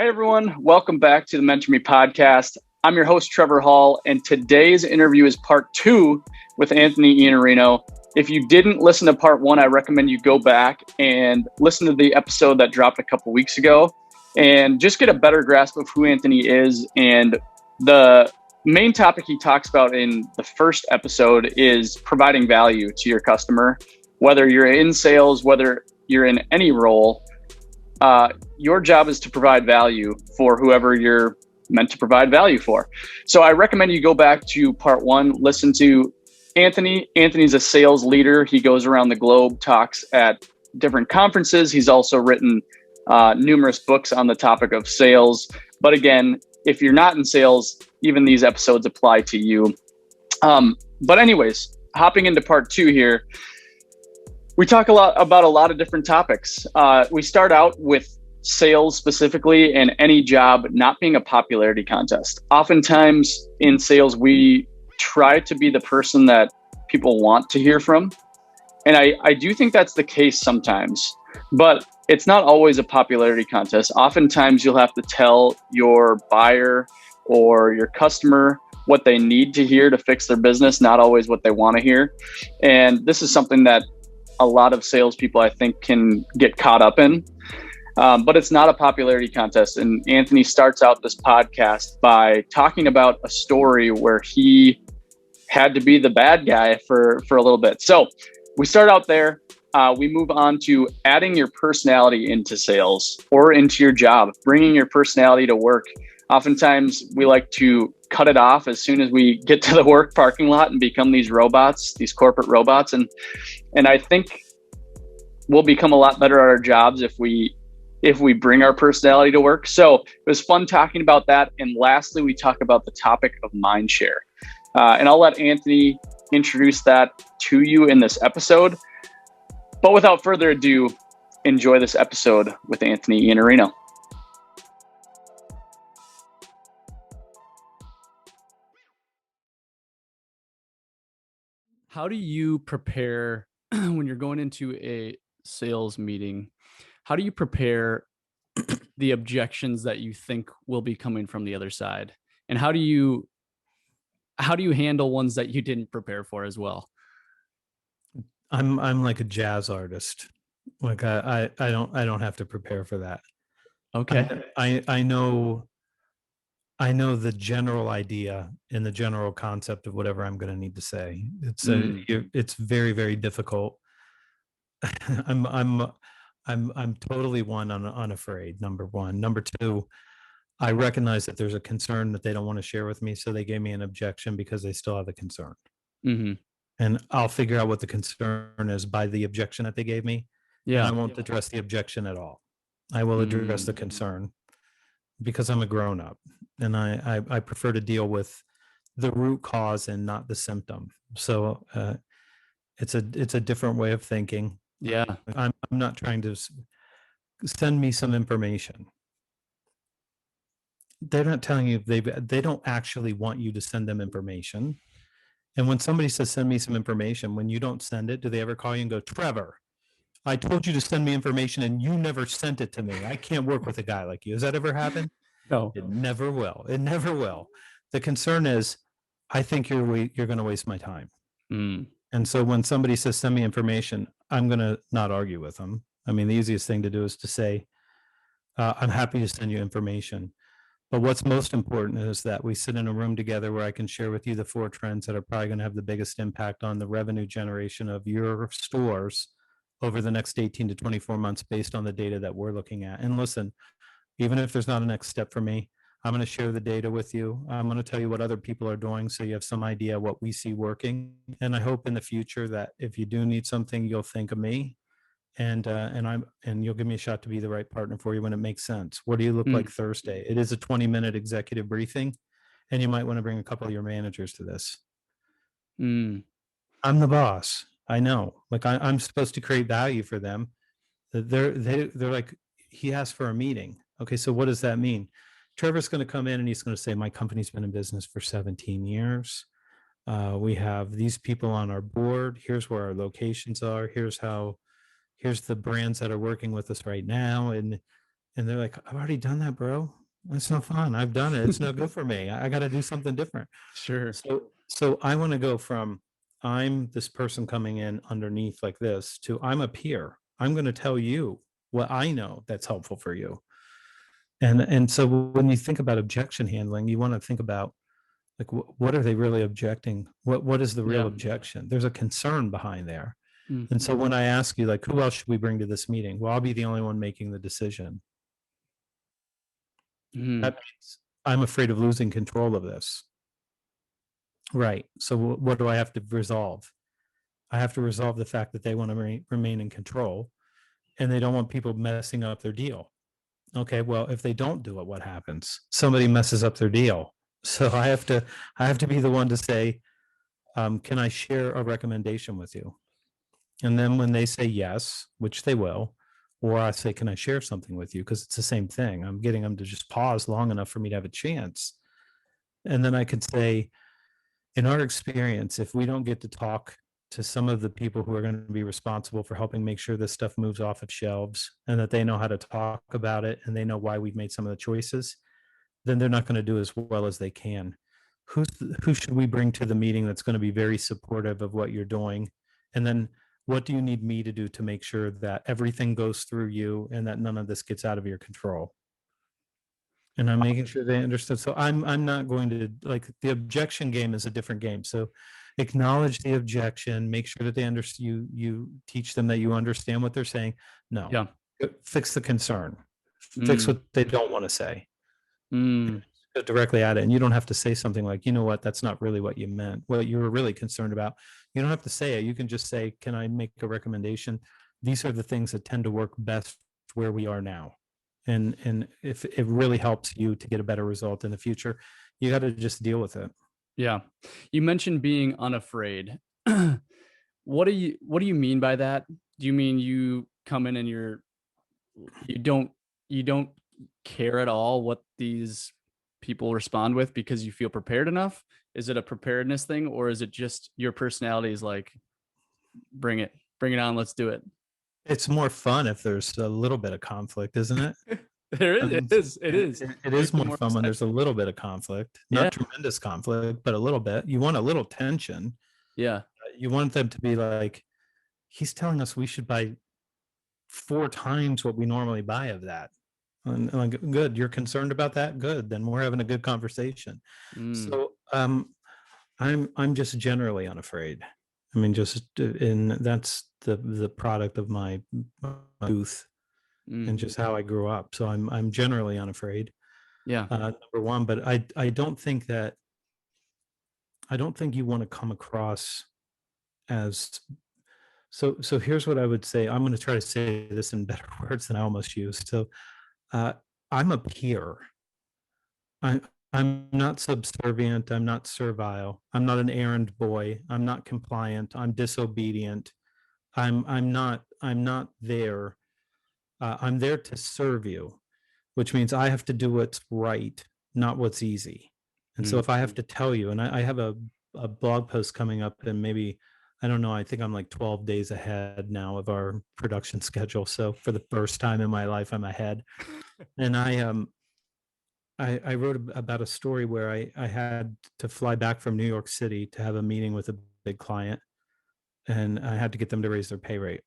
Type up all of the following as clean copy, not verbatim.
Hey everyone, welcome back to the Mentor Me podcast. I'm your host, Trevor Hall, and today's interview is part 2 with Anthony Iannarino. If you didn't listen to part 1, I recommend you go back and listen to the episode that dropped a couple weeks ago and just get a better grasp of who Anthony is. And the main topic he talks about in the first episode is providing value to your customer, whether you're in sales, whether you're in any role. Your job is to provide value for whoever you're meant to provide value for. So I recommend you go back to part 1, listen to Anthony. Anthony's a sales leader. He goes around the globe, talks at different conferences. He's also written numerous books on the topic of sales. But again, if you're not in sales, even these episodes apply to you. But anyways, hopping into part 2 here, we talk about a lot of different topics. We start out with sales specifically and any job not being a popularity contest. Oftentimes in sales, we try to be the person that people want to hear from. And I do think that's the case sometimes, but it's not always a popularity contest. Oftentimes you'll have to tell your buyer or your customer what they need to hear to fix their business, not always what they want to hear. And this is something that a lot of salespeople, I think, can get caught up in. But it's not a popularity contest. And Anthony starts out this podcast by talking about a story where he had to be the bad guy for a little bit. So we start out there. We move on to adding your personality into sales or into your job, bringing your personality to work. Oftentimes we like to cut it off as soon as we get to the work parking lot and become these robots, these corporate robots. And I think we'll become a lot better at our jobs if we bring our personality to work. So it was fun talking about that. And lastly, we talk about the topic of mind share. And I'll let Anthony introduce that to you in this episode. But without further ado, enjoy this episode with Anthony Iannarino. How do you prepare when you're going into a sales meeting? How do you prepare the objections that you think will be coming from the other side? And how do you handle ones that you didn't prepare for as well? I'm like a jazz artist. Like I don't have to prepare for that. Okay. I know the general idea and the general concept of whatever I'm going to need to say. It's very, very difficult. I'm totally unafraid. Number one. Number two, I recognize that there's a concern that they don't want to share with me, so they gave me an objection because they still have a concern. Mm-hmm. And I'll figure out what the concern is by the objection that they gave me. Yeah. And I won't address the objection at all. I will address the concern because I'm a grown up, and I prefer to deal with the root cause and not the symptom. So it's a different way of thinking. Yeah. I'm not trying to send me some information. They're not telling you they don't actually want you to send them information. And when somebody says, send me some information, when you don't send it, do they ever call you and go, Trevor, I told you to send me information and you never sent it to me. I can't work with a guy like you. Has that ever happened? No. It never will. It never will. The concern is, I think you're going to waste my time. And so when somebody says, send me information, I'm going to not argue with them. I mean, the easiest thing to do is to say, I'm happy to send you information. But what's most important is that we sit in a room together where I can share with you the 4 trends that are probably going to have the biggest impact on the revenue generation of your stores over the next 18 to 24 months based on the data that we're looking at. And listen, even if there's not a next step for me, I'm going to share the data with you. I'm going to tell you what other people are doing so you have some idea what we see working. And I hope in the future that if you do need something, you'll think of me. And you'll give me a shot to be the right partner for you when it makes sense. What do you look like Thursday? It is a 20-minute executive briefing, and you might want to bring a couple of your managers to this. I'm the boss. I know. Like I'm supposed to create value for them. They're like, he asked for a meeting. Okay, so what does that mean? Trevor's going to come in and he's going to say, my company's been in business for 17 years. We have these people on our board. Here's where our locations are. Here's the brands that are working with us right now. And And they're like, I've already done that, bro. It's no fun. I've done it. It's no good for me. I got to do something different. Sure. So I want to go from I'm this person coming in underneath like this to I'm a peer. I'm going to tell you what I know that's helpful for you. And so when you think about objection handling, you want to think about like what are they really objecting? What is the real objection? There's a concern behind there. And so when I ask you, like, who else should we bring to this meeting? Well, I'll be the only one making the decision. That means I'm afraid of losing control of this. Right. So what do I have to resolve? I have to resolve the fact that they want to remain in control and they don't want people messing up their deal. Okay, well, if they don't do it, what happens? Somebody messes up their deal. So I have to be the one to say, can I share a recommendation with you? And then when they say yes, which they will, or I say, can I share something with you? Because it's the same thing. I'm getting them to just pause long enough for me to have a chance. And then I could say, in our experience, if we don't get to talk to some of the people who are going to be responsible for helping make sure this stuff moves off of shelves and that they know how to talk about it and they know why we've made some of the choices, then they're not going to do as well as they can. Who should we bring to the meeting that's going to be very supportive of what you're doing? And then what do you need me to do to make sure that everything goes through you and that none of this gets out of your control? And I'm making sure they understood. So I'm not going to, like, the objection game is a different game. So acknowledge the objection, make sure that they understand, you teach them that you understand what they're saying. No. Yeah. Fix the concern. Fix what they don't want to say. Go directly at it. And you don't have to say something like, you know what, that's not really what you meant. What you were really concerned about. You don't have to say it. You can just say, can I make a recommendation? These are the things that tend to work best where we are now. And if it really helps you to get a better result in the future, you got to just deal with it. Yeah. You mentioned being unafraid. What do you mean by that? Do you mean you come in and you don't care at all what these people respond with because you feel prepared enough? Is it a preparedness thing, or is it just your personality is like, bring it on, let's do it? It's more fun if there's a little bit of conflict, isn't it? There is. It is. It is more fun when there's a little bit of conflict, not tremendous conflict, but a little bit. You want a little tension. Yeah. You want them to be like, he's telling us we should buy 4 times what we normally buy of that. And like, good, you're concerned about that? Good, then we're having a good conversation. So I'm just generally unafraid. I mean, that's the product of my youth and just how I grew up. So I'm generally unafraid. Yeah. Number one, but I don't think you want to come across as so here's what I would say. I'm going to try to say this in better words than I almost used. So I'm a peer. I'm not subservient. I'm not servile. I'm not an errand boy. I'm not compliant. I'm disobedient. I'm not there. I'm there to serve you, which means I have to do what's right, not what's easy. And so if I have to tell you, and I have a blog post coming up, and maybe, I don't know, I think I'm like 12 days ahead now of our production schedule. So for the first time in my life, I'm ahead. And I wrote about a story where I had to fly back from New York City to have a meeting with a big client, and I had to get them to raise their pay rate.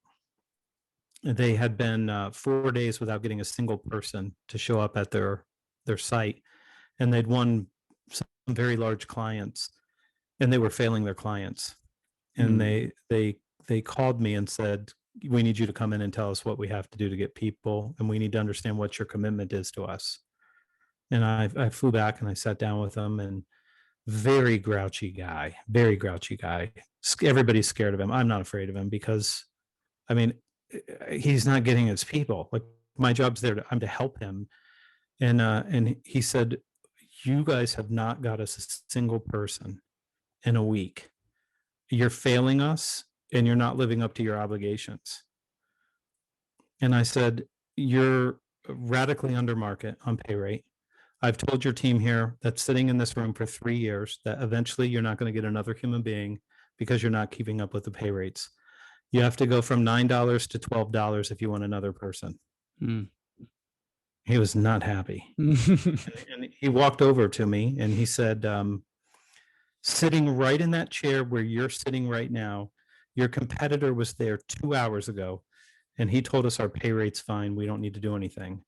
They had been 4 days without getting a single person to show up at their site, and they'd won some very large clients, and they were failing their clients. And they called me and said, we need you to come in and tell us what we have to do to get people, and we need to understand what your commitment is to us. And I flew back and I sat down with them, and very grouchy guy. Everybody's scared of him. I'm not afraid of him because, I mean, he's not getting his people. Like, my job's there. I'm to help him. And he said, you guys have not got us a single person in a week. You're failing us, and you're not living up to your obligations. And I said, you're radically under market on pay rate. I've told your team here that's sitting in this room for 3 years that eventually you're not going to get another human being because you're not keeping up with the pay rates. You have to go from $9 to $12 if you want another person. He was not happy. And he walked over to me and he said, sitting right in that chair where you're sitting right now, your competitor was there 2 hours ago, and he told us our pay rate's fine. We don't need to do anything.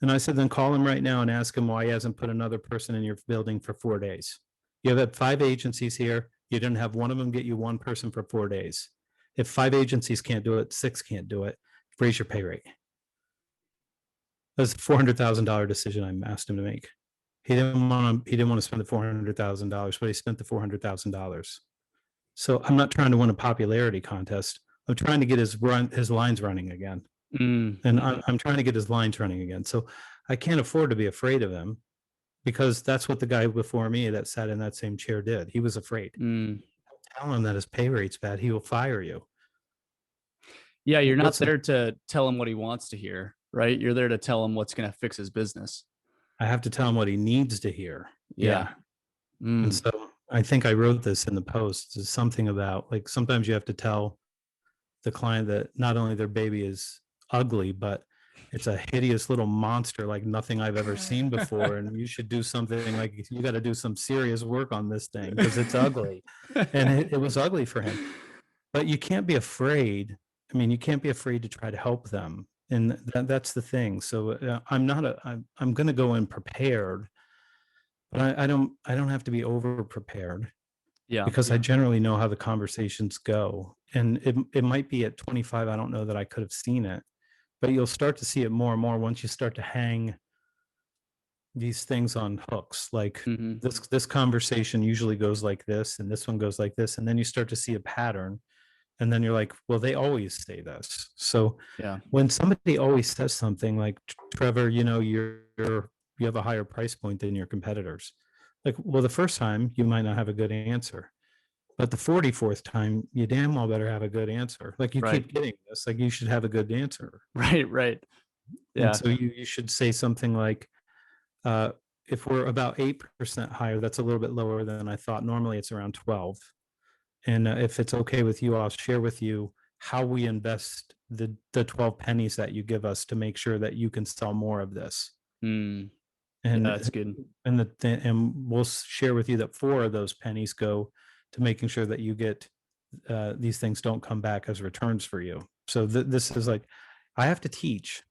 And I said, then call him right now and ask him why he hasn't put another person in your building for 4 days. You have had 5 agencies here. You didn't have one of them get you one person for 4 days. If 5 agencies can't do it, 6 can't do it. Raise your pay rate. That's a $400,000 decision I asked him to make. He didn't want to spend the $400,000, but he spent the $400,000. So I'm not trying to win a popularity contest. I'm trying to get his lines running again. And I'm trying to get his lines running again. So I can't afford to be afraid of him, because that's what the guy before me that sat in that same chair did. He was afraid. Tell him that his pay rate's bad. He will fire you. Yeah, you're not there to tell him what he wants to hear, right? You're there to tell him what's going to fix his business. I have to tell him what he needs to hear. Yeah. And so I think I wrote this in the post. It's something about, like, sometimes you have to tell the client that not only their baby is ugly, but it's a hideous little monster like nothing I've ever seen before. And you should do something, like, you got to do some serious work on this thing because it's ugly. And it was ugly for him. But you can't be afraid. I mean, you can't be afraid to try to help them. And that's the thing. So I'm going to go in prepared, but I don't have to be over prepared. Yeah. Because I generally know how the conversations go. And it might be at 25. I don't know that I could have seen it, but you'll start to see it more and more once you start to hang these things on hooks. Like this conversation usually goes like this, and this one goes like this. And then you start to see a pattern. And then you're like, well, they always say this. So when somebody always says something like, Trevor, you have a higher price point than your competitors. Like, well, the first time you might not have a good answer, but the 44th time, you damn well better have a good answer. Like, you keep getting this, like, you should have a good answer. Right. Yeah. And so you should say something like, if we're about 8% higher, that's a little bit lower than I thought. Normally it's around 12. And if it's okay with you, I'll share with you how we invest the 12 pennies that you give us to make sure that you can sell more of this. And that's good. And we'll share with you that 4 of those pennies go to making sure that you get these things don't come back as returns for you. So this is like, I have to teach.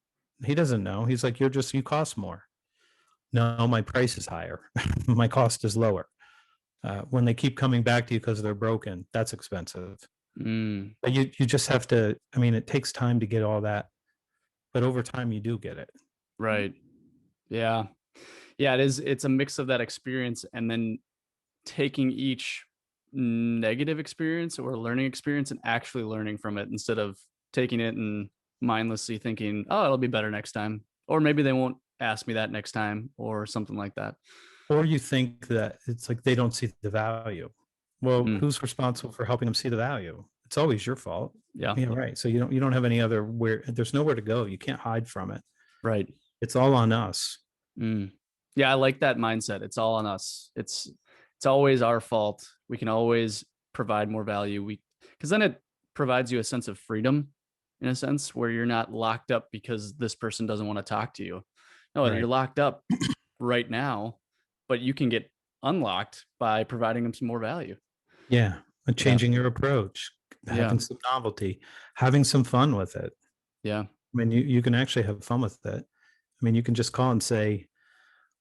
He doesn't know. He's like, you cost more. No, my price is higher. My cost is lower. When they keep coming back to you because they're broken, that's expensive. But you just have to, I mean, it takes time to get all that, but over time you do get it. Right. Yeah. Yeah, it's a mix of that experience and then taking each negative experience or learning experience and actually learning from it instead of taking it and mindlessly thinking, oh, it'll be better next time. Or maybe they won't ask me that next time or something like that. Or you think that it's like they don't see the value. Well, who's responsible for helping them see the value? It's always your fault. Yeah. Right. So you don't have any other there's nowhere to go. You can't hide from it. Right. It's all on us. Yeah, I like that mindset. It's all on us. It's always our fault. We can always provide more value. Because then it provides you a sense of freedom, in a sense, where you're not locked up because this person doesn't want to talk to you. No, You're locked up right now, but you can get unlocked by providing them some more value. Yeah. And changing your approach, having some novelty, having some fun with it. Yeah. I mean, you can actually have fun with it. I mean, you can just call and say,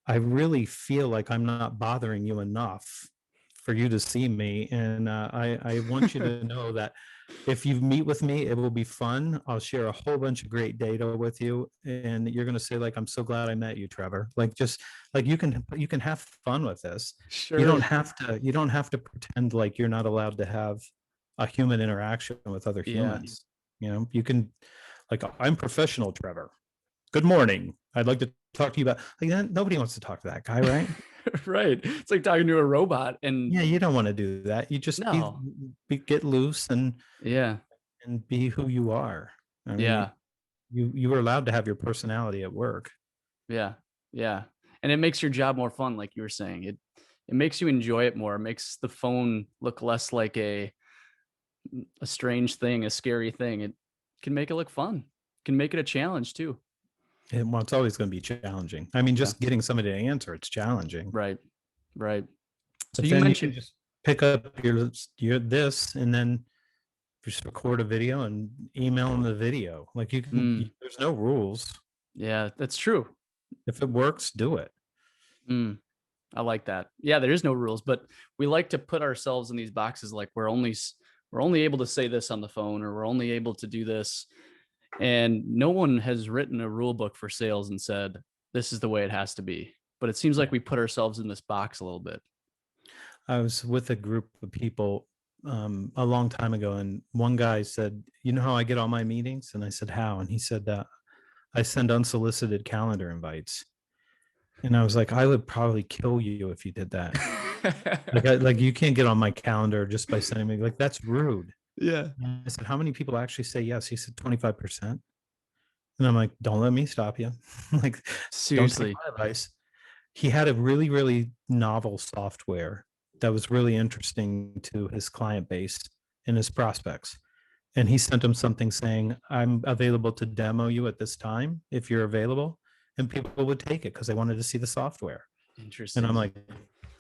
I really feel like I'm not bothering you enough for you to see me. And I want you to know that if you meet with me, it will be fun. I'll share a whole bunch of great data with you. And you're going to say, like, I'm so glad I met you, Trevor. Like, just like you can have fun with this. Sure. You don't have to pretend like you're not allowed to have a human interaction with other humans. You can, like, I'm professional, Trevor. Good morning. I'd like to talk to you about, like, nobody wants to talk to that guy, right? Right. It's like talking to a robot. And you don't want to do that. You just get loose and be who you are. I mean, you are allowed to have your personality at work. Yeah. And it makes your job more fun, like you were saying. It makes you enjoy it more. It makes the phone look less like a strange thing, a scary thing. It can make it look fun. It can make it a challenge too. Well, it's always going to be challenging. I mean, just getting somebody to answer, it's challenging. Right. So But you then mentioned you can just pick up your this and then just record a video and email them the video. Like there's no rules. Yeah, that's true. If it works, do it. I like that. Yeah, there is no rules, but we like to put ourselves in these boxes. Like we're only able to say this on the phone, or we're only able to do this. And no one has written a rule book for sales and said, this is the way it has to be. But it seems like we put ourselves in this box a little bit. I was with a group of people a long time ago, and one guy said, "You know how I get all my meetings?" And I said, "How?" And he said, "I send unsolicited calendar invites." And I was like, "I would probably kill you if you did that." like you can't get on my calendar just by sending me, like, that's rude. Yeah. And I said, "How many people actually say yes?" He said 25%. And I'm like, "Don't let me stop you." Like, seriously, don't take my advice. He had a really, really novel software that was really interesting to his client base and his prospects. And he sent them something saying, "I'm available to demo you at this time if you're available." And people would take it because they wanted to see the software. Interesting. And I'm like,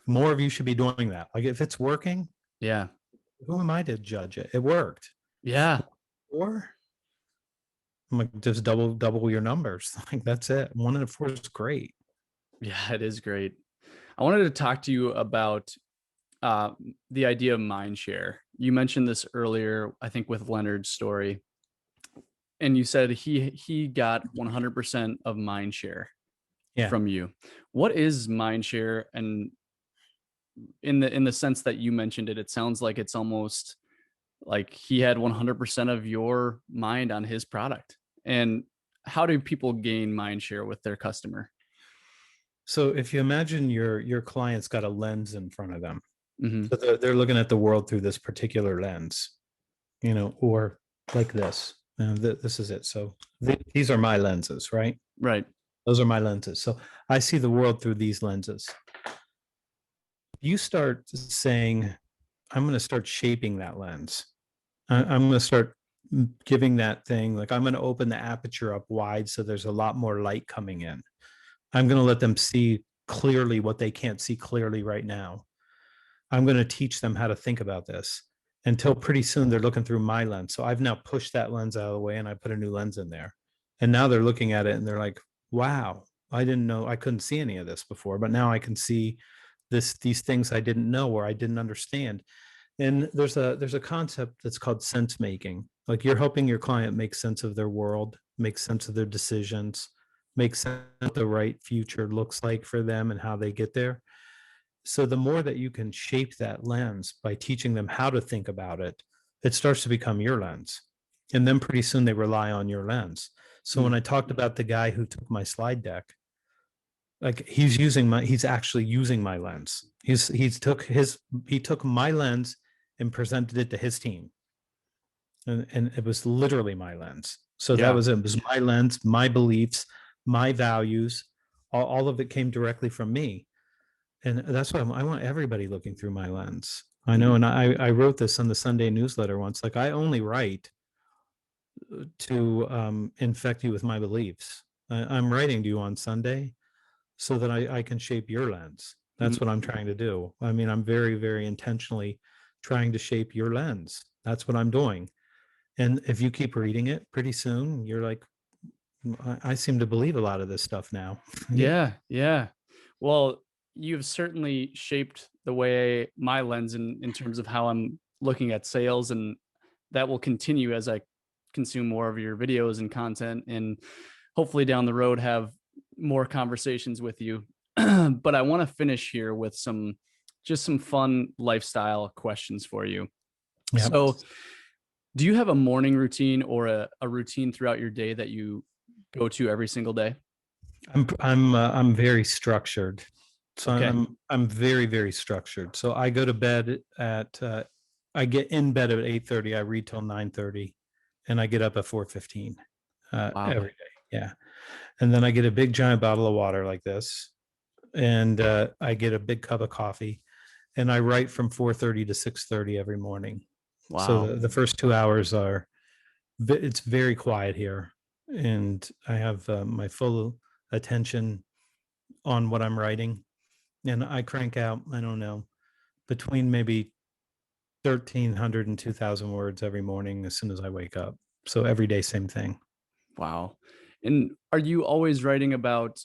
more of you should be doing that. Like, if it's working, yeah, who am I to judge it? It worked. Yeah. Or I'm like, just double your numbers. Like, that's it. 1 in 4 is great. Yeah, it is great. I wanted to talk to you about the idea of mind share. You mentioned this earlier, I think, with Leonard's story, and you said he got 100% of mind share from you. What is mind share? And in the sense that you mentioned it, it sounds like it's almost like he had 100% of your mind on his product. And how do people gain mind share with their customer? So if you imagine your client's got a lens in front of them, so they're looking at the world through this particular lens, or like this. This is it. So these are my lenses, right? Right. Those are my lenses. So I see the world through these lenses. You start saying, "I'm going to start shaping that lens. I'm going to start giving that thing, like, I'm going to open the aperture up wide so there's a lot more light coming in. I'm going to let them see clearly what they can't see clearly right now. I'm going to teach them how to think about this," until pretty soon they're looking through my lens. So I've now pushed that lens out of the way and I put a new lens in there. And now they're looking at it and they're like, "Wow, I didn't know, I couldn't see any of this before, but now I can see these things I didn't know or I didn't understand." And there's a concept that's called sense making. Like, you're helping your client make sense of their world, make sense of their decisions, make sense of what the right future looks like for them and how they get there. So the more that you can shape that lens by teaching them how to think about it, it starts to become your lens. And then pretty soon they rely on your lens. So when I talked about the guy who took my slide deck, like, he's actually using my lens. He took my lens and presented it to his team. And it was literally my lens. So that was it. It was my lens, my beliefs, my values. All of it came directly from me. And that's why I want everybody looking through my lens. I know. And I wrote this on the Sunday newsletter once, like, I only write to infect you with my beliefs. I'm writing to you on Sunday so that I can shape your lens. That's what I'm trying to do. I mean, I'm very, very intentionally trying to shape your lens. That's what I'm doing. And if you keep reading it, pretty soon you're like, I seem to believe a lot of this stuff now. Yeah. Well, you've certainly shaped the way my lens in terms of how I'm looking at sales, and that will continue as I consume more of your videos and content, and hopefully down the road have more conversations with you. But I want to finish here with some fun lifestyle questions for you. Yep. So do you have a morning routine or a routine throughout your day that you go to every single day? I'm very structured. So okay. I'm very, very structured. So I go to bed at I get in bed at 8:30. I read till 9:30, and I get up at 4:15 every day. Yeah. And then I get a big giant bottle of water like this, and I get a big cup of coffee, and I write from 4:30 to 6:30 every morning. Wow. So the first 2 hours it's very quiet here. and I have my full attention on what I'm writing. And I crank out, I don't know, between maybe 1,300 and 2,000 words every morning as soon as I wake up. So every day, same thing. Wow. And are you always writing about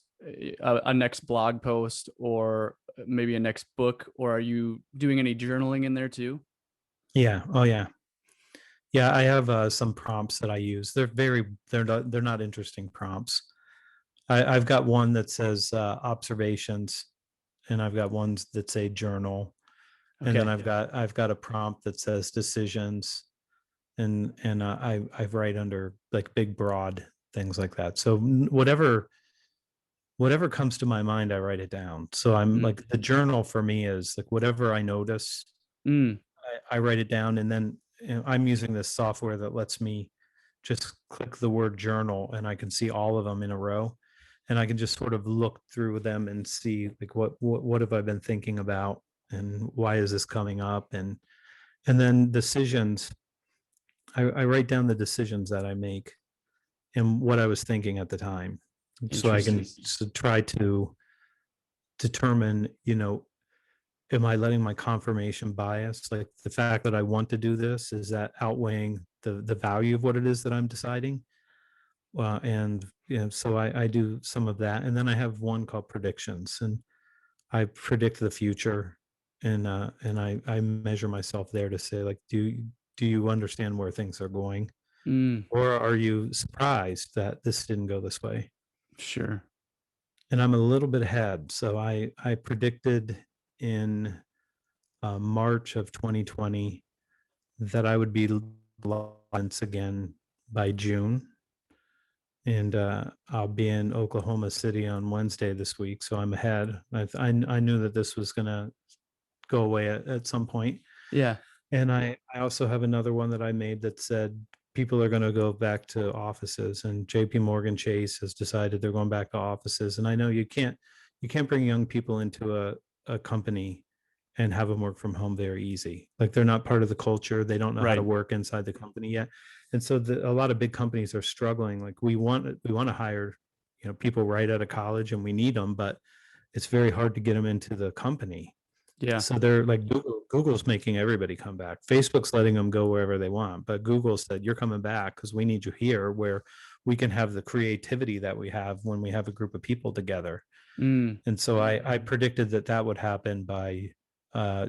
a next blog post or maybe a next book, or are you doing any journaling in there too? Yeah. Oh, yeah. Yeah, I have some prompts that I use. They're not interesting prompts. I've got one that says observations, and I've got ones that say journal, and then Okay. I've got a prompt that says decisions, and I write under like big broad things like that. So whatever comes to my mind, I write it down. So I'm Mm. like, the journal for me is like whatever I notice, Mm. I write it down, and then I'm using this software that lets me just click the word journal, and I can see all of them in a row, and I can just sort of look through them and see like what have I been thinking about, and why is this coming up, and then decisions. I write down the decisions that I make and what I was thinking at the time, so I can try to determine, am I letting my confirmation bias, like the fact that I want to do this, is that outweighing the value of what it is that I'm deciding? And so I do some of that, and then I have one called predictions, and I predict the future, and I measure myself there to say, like, do you understand where things are going, Mm. or are you surprised that this didn't go this way? Sure. And I'm a little bit ahead, so I predicted in March of 2020 that I would be once again by June. And I'll be in Oklahoma City on Wednesday this week, so I'm ahead. I knew that this was going to go away at some point. Yeah. And I also have another one that I made that said people are going to go back to offices, and JP Morgan Chase has decided they're going back to offices. And I know you can't bring young people into a company and have them work from home very easy. Like, they're not part of the culture. They don't know how to Right. work inside the company yet. And so a lot of big companies are struggling. Like, we want to hire, people right out of college, and we need them, but it's very hard to get them into the company. Yeah. So they're like, Google's making everybody come back. Facebook's letting them go wherever they want, but Google said, you're coming back because we need you here, where we can have the creativity that we have when we have a group of people together. Mm. And so I predicted that would happen by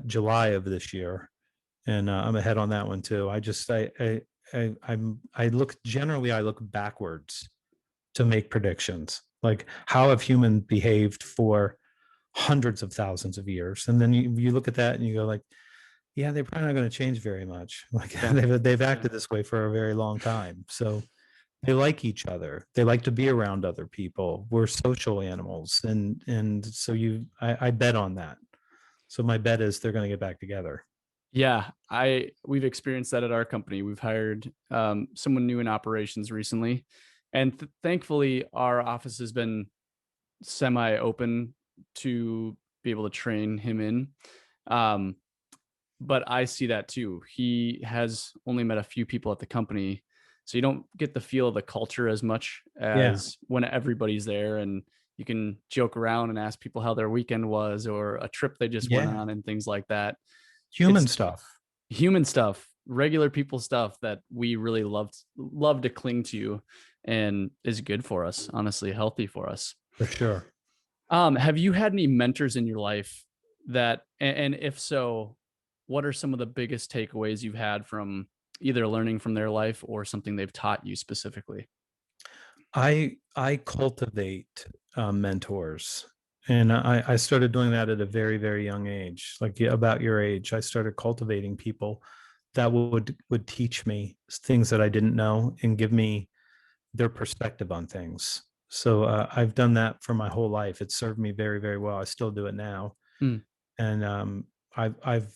July of this year, and I'm ahead on that one too. I look backwards to make predictions. Like, how have humans behaved for hundreds of thousands of years? And then you look at that and you go, like, yeah, they're probably not going to change very much. Like, Yeah. they've acted this way for a very long time. So they like each other. They like to be around other people. We're social animals, and so I bet on that. So my bet is they're going to get back together. Yeah, we've experienced that at our company. We've hired someone new in operations recently, and thankfully our office has been semi-open to be able to train him in. Um, but I see that too. He has only met a few people at the company, so you don't get the feel of the culture as much as when everybody's there, and you can joke around and ask people how their weekend was or a trip they just went on and things like that. Human It's stuff. human stuff, regular people stuff that we really love to cling to, and is good for us, honestly, healthy for us. For sure. Have you had any mentors in your life that, and if so, what are some of the biggest takeaways you've had from either learning from their life or something they've taught you specifically? I cultivate mentors, and I started doing that at a very, very young age, like, yeah, about your age. I started cultivating people that would teach me things that I didn't know and give me their perspective on things. So I've done that for my whole life. It served me very, very well. I still do it now, Mm. and I've I've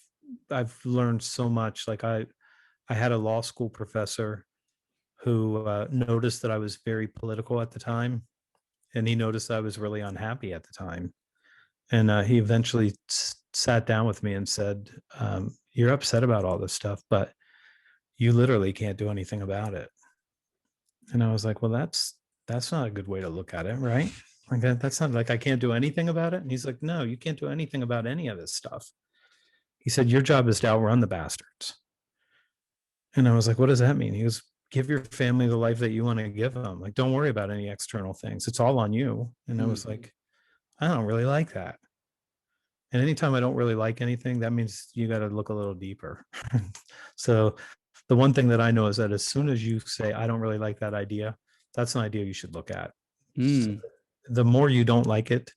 I've learned so much. Like, I had a law school professor who noticed that I was very political at the time, and he noticed I was really unhappy at the time. And he eventually sat down with me and said, "You're upset about all this stuff, but you literally can't do anything about it." And I was like, well, that's not a good way to look at it, right? Like that's not like I can't do anything about it. And he's like, no, you can't do anything about any of this stuff. He said, your job is to outrun the bastards. And I was like, what does that mean? He goes, give your family the life that you want to give them. Like, don't worry about any external things. It's all on you. And I was like, I don't really like that. And anytime I don't really like anything, that means you got to look a little deeper. So the one thing that I know is that as soon as you say, I don't really like that idea, that's an idea you should look at. So the more you don't like it,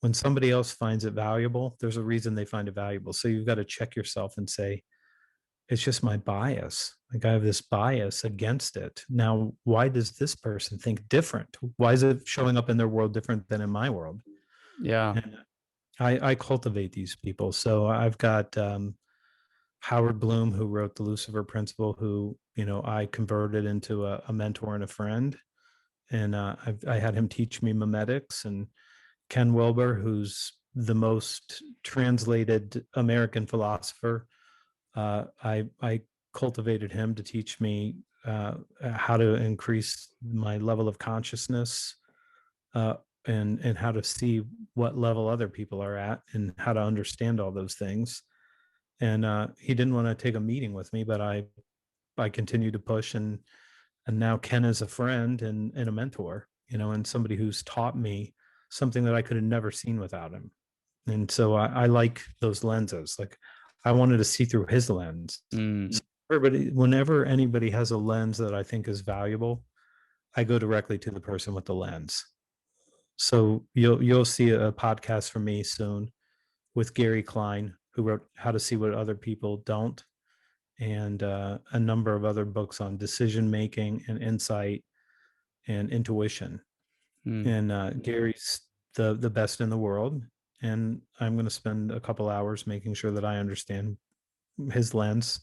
when somebody else finds it valuable, there's a reason they find it valuable. So you've got to check yourself and say, it's just my bias. Like I have this bias against it. Now, why does this person think different? Why is it showing up in their world different than in my world? Yeah. And I cultivate these people. So I've got Howard Bloom, who wrote the Lucifer Principle, who, I converted into a mentor and a friend. And I had him teach me memetics. And Ken Wilber, who's the most translated American philosopher, I cultivated him to teach me how to increase my level of consciousness, and how to see what level other people are at and how to understand all those things. And he didn't want to take a meeting with me, but I continued to push, and now Ken is a friend and a mentor, and somebody who's taught me something that I could have never seen without him. And so I like those lenses. Like I wanted to see through his lens. So whenever anybody has a lens that I think is valuable, I go directly to the person with the lens. So you'll see a podcast from me soon with Gary Klein, who wrote How to See What Other People Don't, and a number of other books on decision making and insight and intuition. And Gary's the best in the world, and I'm going to spend a couple hours making sure that I understand his lens,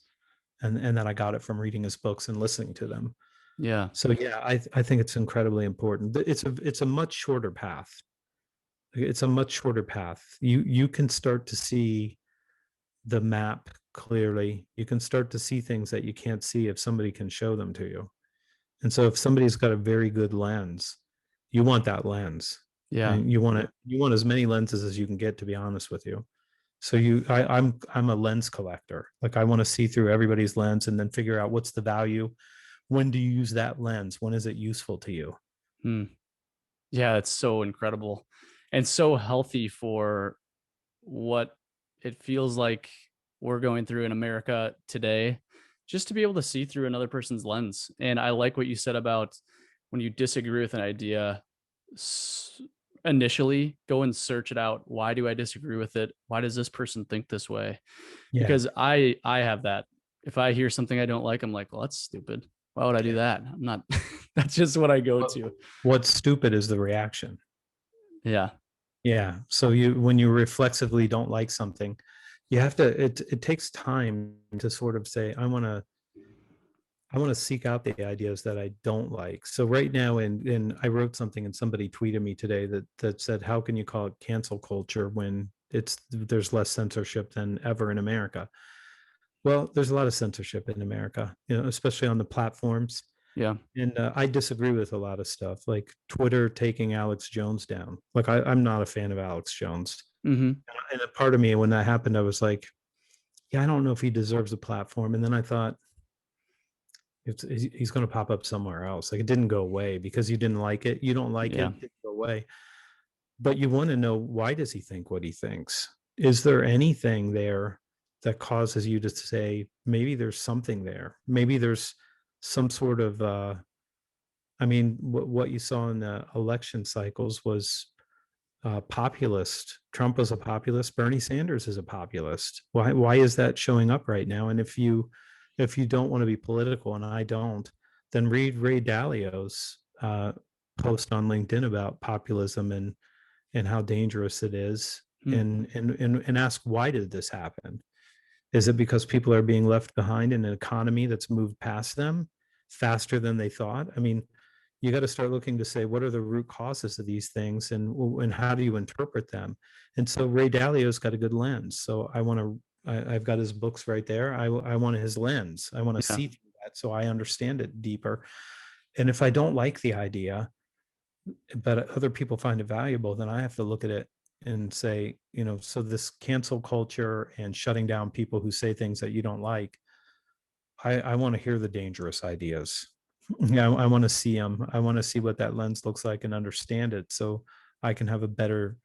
and that I got it from reading his books and listening to them. Yeah. So yeah, I think it's incredibly important. It's a much shorter path. It's a much shorter path. You can start to see the map clearly. You can start to see things that you can't see if somebody can show them to you. And so if somebody's got a very good lens, you want that lens. Yeah. And you want as many lenses as you can get, to be honest with you. So I'm a lens collector. Like I want to see through everybody's lens and then figure out what's the value. When do you use that lens? When is it useful to you? Yeah, it's so incredible and so healthy for what it feels like we're going through in America today, just to be able to see through another person's lens. And I like what you said about when you disagree with an idea, initially go and search it out. Why do I disagree with it? Why does this person think this way? Yeah. Because I have that. If I hear something I don't like, I'm like, well, that's stupid. Why would I do that? I'm not. That's just what I go to. What's stupid is the reaction. Yeah. Yeah. So when you reflexively don't like something, you have to, it takes time to sort of say, I want to seek out the ideas that I don't like. So right now, and I wrote something and somebody tweeted me today that said, how can you call it cancel culture when there's less censorship than ever in America? Well, there's a lot of censorship in America, especially on the platforms. Yeah. And I disagree with a lot of stuff, like Twitter taking Alex Jones down. Like I'm not a fan of Alex Jones. And a part of me, when that happened, I was like, yeah, I don't know if he deserves a platform. And then I thought, he's going to pop up somewhere else. Like it didn't go away because you didn't like it. You don't like it didn't go away. But you want to know, why does he think what he thinks? Is there anything there that causes you to say, maybe there's something there? Maybe there's some sort of, what you saw in the election cycles was populist. Trump was a populist. Bernie Sanders is a populist. Why is that showing up right now? And if you don't want to be political, and I don't, then read Ray Dalio's post on LinkedIn about populism and how dangerous it is, and ask, why did this happen? Is it because people are being left behind in an economy that's moved past them faster than they thought? I mean, you got to start looking to say, what are the root causes of these things, and how do you interpret them? And so Ray Dalio's got a good lens. So I've got his books right there. I want his lens. I want to see through that so I understand it deeper. And if I don't like the idea, but other people find it valuable, then I have to look at it and say, so this cancel culture and shutting down people who say things that you don't like, I want to hear the dangerous ideas. I want to see them. I want to see what that lens looks like and understand it, so I can have a better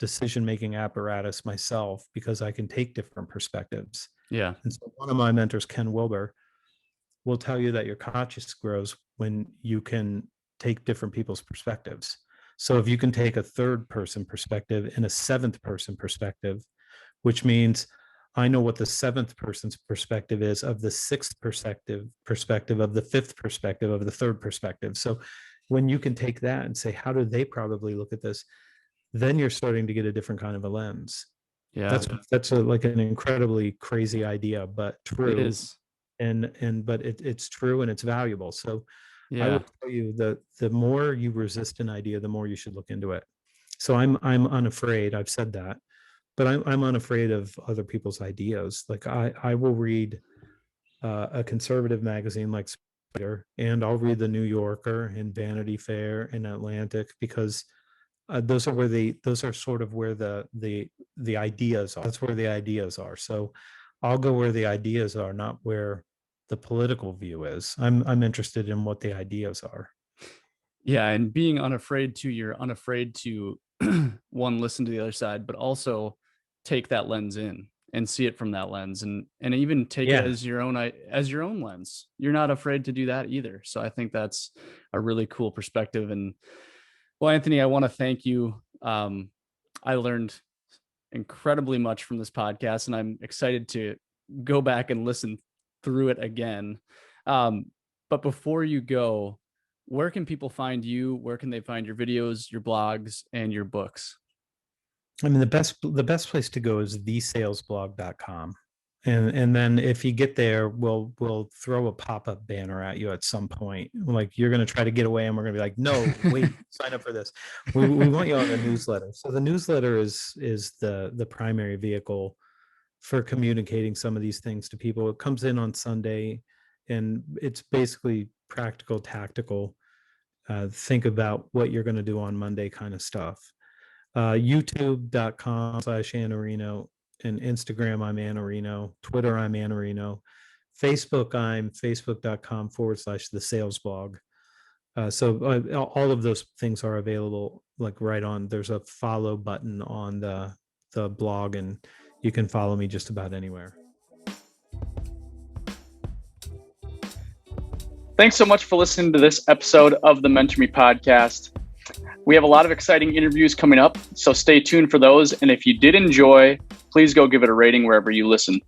decision-making apparatus myself, because I can take different perspectives. Yeah. And so one of my mentors, Ken Wilber, will tell you that your conscious grows when you can take different people's perspectives. So if you can take a third person perspective and a seventh person perspective, which means I know what the seventh person's perspective is of the sixth perspective of the fifth perspective of the third perspective. So when you can take that and say, how do they probably look at this? Then you're starting to get a different kind of a lens. Yeah. That's like an incredibly crazy idea, but true. It is. But it's true and it's valuable. So yeah. I would tell you that the more you resist an idea, the more you should look into it. So I'm unafraid. I've said that, but I'm unafraid of other people's ideas. Like I will read a conservative magazine like Spider, and I'll read the New Yorker and Vanity Fair and Atlantic, because those are sort of where the ideas are. That's where the ideas are. So I'll go where the ideas are, not where the political view is. I'm interested in what the ideas are. Yeah, and being unafraid to, you're unafraid to one, listen to the other side, but also take that lens in and see it from that lens, and even take it as your own lens. You're not afraid to do that either. So I think that's a really cool perspective. And well, Anthony, I want to thank you. I learned incredibly much from this podcast, and I'm excited to go back and listen through it again. But before you go, where can people find you? Where can they find your videos, your blogs, and your books? I mean, the best place to go is thesalesblog.com. And then if you get there, we'll throw a pop-up banner at you at some point. Like, you're going to try to get away, and we're going to be like, no, wait, sign up for this. We want you on the newsletter. So the newsletter is the primary vehicle for communicating some of these things to people. It comes in on Sunday, and it's basically practical, tactical. Think about what you're going to do on Monday kind of stuff. YouTube.com/Iannarino, and Instagram, I'm Iannarino. Twitter, I'm Iannarino. Facebook, I'm facebook.com/the sales blog. So all of those things are available, like right on. There's a follow button on the blog, and you can follow me just about anywhere. Thanks so much for listening to this episode of the Mentor Me podcast. We have a lot of exciting interviews coming up, so stay tuned for those. And if you did enjoy, please go give it a rating wherever you listen.